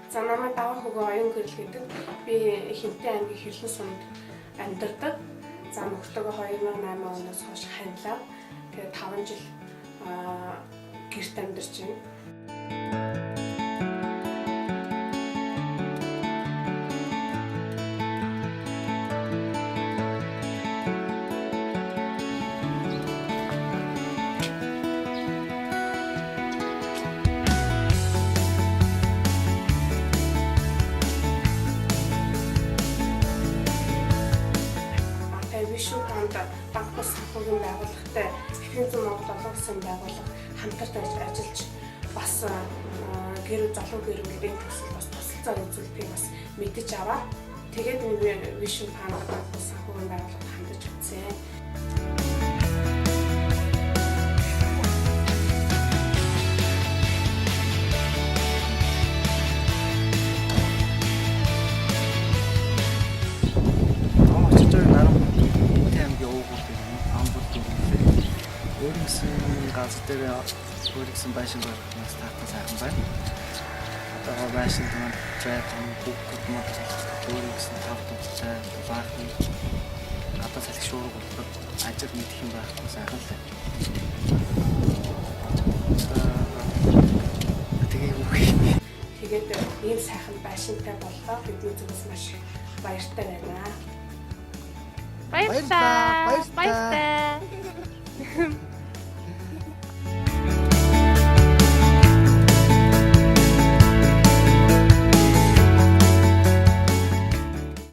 За намайг даваа хөгөө оюун гэрэл гэдэг. Би Хинтээ аймгийн Хэрлэн сумд амьдардаг. За нөхөртөөгөө 2008 оноос хойш ханилаа. Тэгээд 5 жил гэрт амьдарч байна. Вишүүханд банк бус санхүүгийн байгууллагатай Эхлэн зүүн Монгол олон улсын байгууллага хамтарч ажиллаж бас залуу гэр бүлийн төсөл бас тусалцаа үзүүлдэг бас мэдэж аваа. Тэгээд Вишүүханд банк бус санхүүгийн байгууллагад хамтарч үзсэн. Өөрийн газар дээр өөрийн байшин барихнаас таатан сайхан байна. Одоо байшин маань зайхан бүгд мод өөрийн тав туцтай баахан одоо салхи шуурга болоод ажил мэдэх юм байхгүй сайхан л. Тэгээд ийм сайхан байшинтай боллоо бидний зүгээс маш баяртай байна. Баярлалаа. Баярлалаа.